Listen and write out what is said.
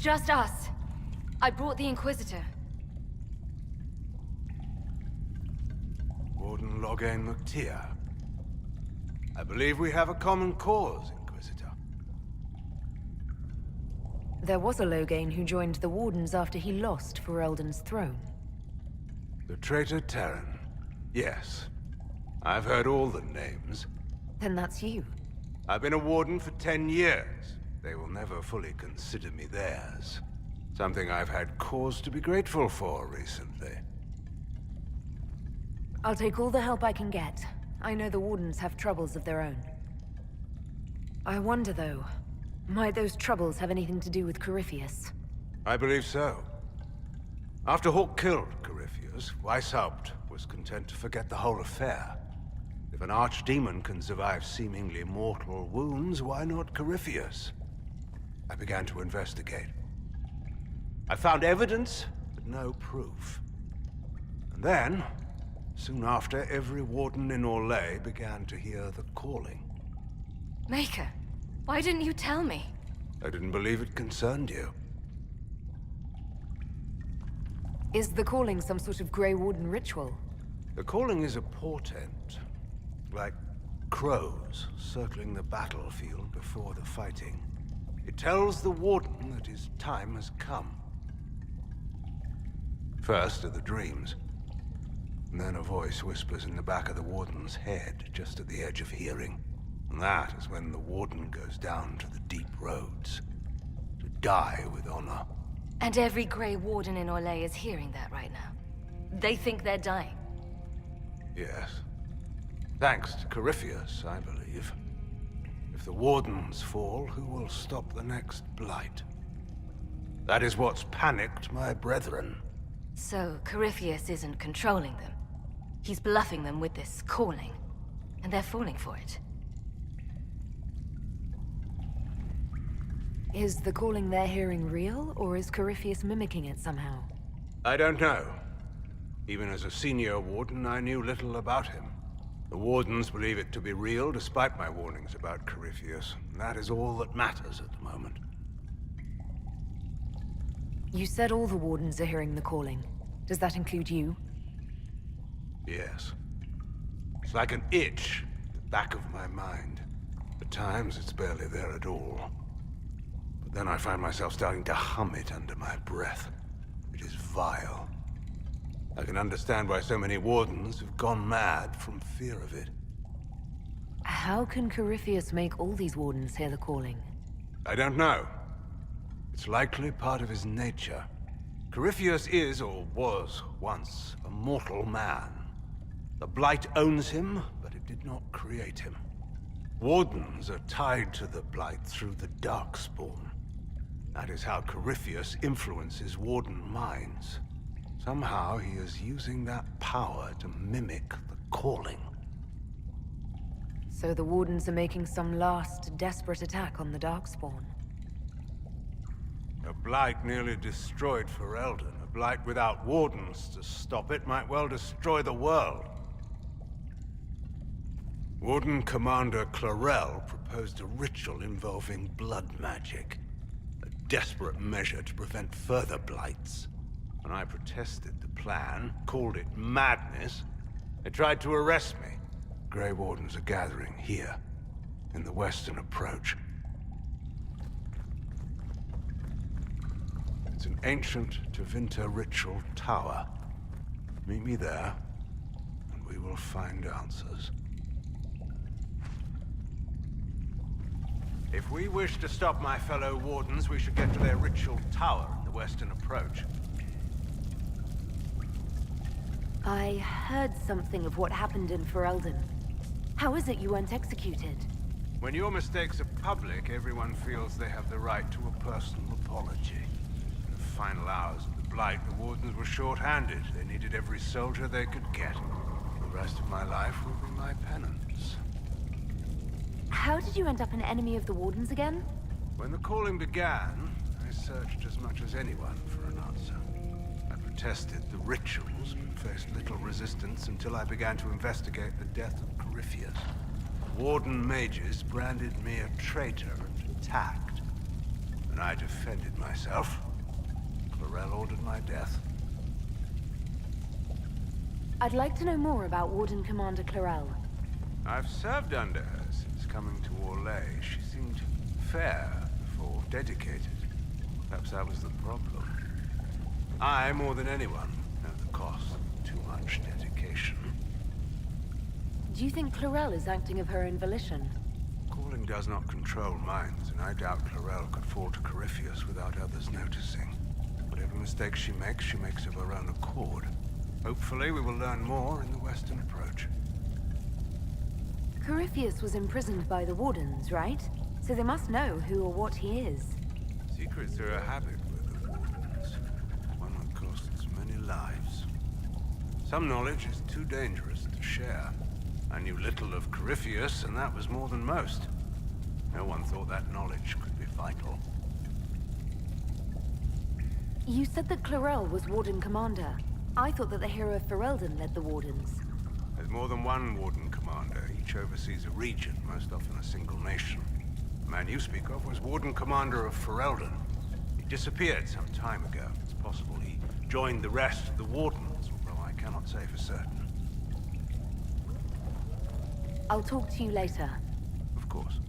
Just us. I brought the Inquisitor. Warden Loghain McTeer. I believe we have a common cause, Inquisitor. There was a Loghain who joined the Wardens after he lost for Eldon's throne. The traitor Terran. Yes. I've heard all the names. Then that's you. I've been a Warden for 10 years. They will never fully consider me theirs. Something I've had cause to be grateful for recently. I'll take all the help I can get. I know the Wardens have troubles of their own. I wonder, though, might those troubles have anything to do with Corypheus? I believe so. After Hawk killed Corypheus, Weishaupt was content to forget the whole affair. If an archdemon can survive seemingly mortal wounds, why not Corypheus? I began to investigate. I found evidence, but no proof. And then, soon after, every Warden in Orlais began to hear the calling. Maker, why didn't you tell me? I didn't believe it concerned you. Is the calling some sort of Grey Warden ritual? The calling is a portent, like crows circling the battlefield before the fighting. It tells the Warden that his time has come. First are the dreams. And then a voice whispers in the back of the Warden's head, just at the edge of hearing. And that is when the Warden goes down to the deep roads, to die with honor. And every Grey Warden in Orlais is hearing that right now. They think they're dying. Yes. Thanks to Corypheus, I believe. If the Wardens fall, who will stop the next blight? That is what's panicked my brethren. So, Corypheus isn't controlling them. He's bluffing them with this calling. And they're falling for it. Is the calling they're hearing real, or is Corypheus mimicking it somehow? I don't know. Even as a senior Warden, I knew little about him. The Wardens believe it to be real, despite my warnings about Corypheus. And that is all that matters at the moment. You said all the Wardens are hearing the calling. Does that include you? Yes. It's like an itch at the back of my mind. At times, it's barely there at all. But then I find myself starting to hum it under my breath. It is vile. I can understand why so many Wardens have gone mad from fear of it. How can Corypheus make all these Wardens hear the calling? I don't know. It's likely part of his nature. Corypheus is, or was, once a mortal man. The Blight owns him, but it did not create him. Wardens are tied to the Blight through the Darkspawn. That is how Corypheus influences Warden minds. Somehow he is using that power to mimic the calling. So the Wardens are making some last, desperate attack on the Darkspawn. A Blight nearly destroyed Ferelden. A Blight without Wardens to stop it might well destroy the world. Warden Commander Clarel proposed a ritual involving blood magic. A desperate measure to prevent further blights. When I protested the plan, called it madness, they tried to arrest me. Grey Wardens are gathering here, in the western approach. It's an ancient Tevinter ritual tower. Meet me there, and we will find answers. If we wish to stop my fellow Wardens, we should get to their ritual tower in the western approach. I heard something of what happened in Ferelden. How is it you weren't executed? When your mistakes are public, everyone feels they have the right to a personal apology. In the final hours of the Blight, the Wardens were short-handed. They needed every soldier they could get. The rest of my life will be my penance. How did you end up an enemy of the Wardens again? When the calling began, I searched as much as anyone for an answer. I protested the rituals, but faced little resistance until I began to investigate the death of Corypheus. Warden mages branded me a traitor and attacked. and I defended myself. Clarel ordered my death. I'd like to know more about Warden Commander Clarel. I've served under her since coming to Orlais. She seemed fair before dedicated. Perhaps that was the problem. I, more than anyone, know the cost of too much dedication. Do you think Clarel is acting of her own volition? Calling does not control minds, and I doubt Clarel could fall to Corypheus without others noticing. Whatever mistakes she makes of her own accord. Hopefully we will learn more in the Western Approach. Corypheus was imprisoned by the Wardens, right? So they must know who or what he is. Secrets are a habit with the Wardens. One that costs many lives. Some knowledge is too dangerous to share. I knew little of Corypheus, and that was more than most. No one thought that knowledge could be vital. You said that Clarel was Warden Commander. I thought that the hero of Ferelden led the Wardens. There's more than one Warden Commander. Each oversees a region, most often a single nation. The man you speak of was Warden Commander of Ferelden. He disappeared some time ago. It's possible he joined the rest of the Wardens, although I cannot say for certain. I'll talk to you later. Of course.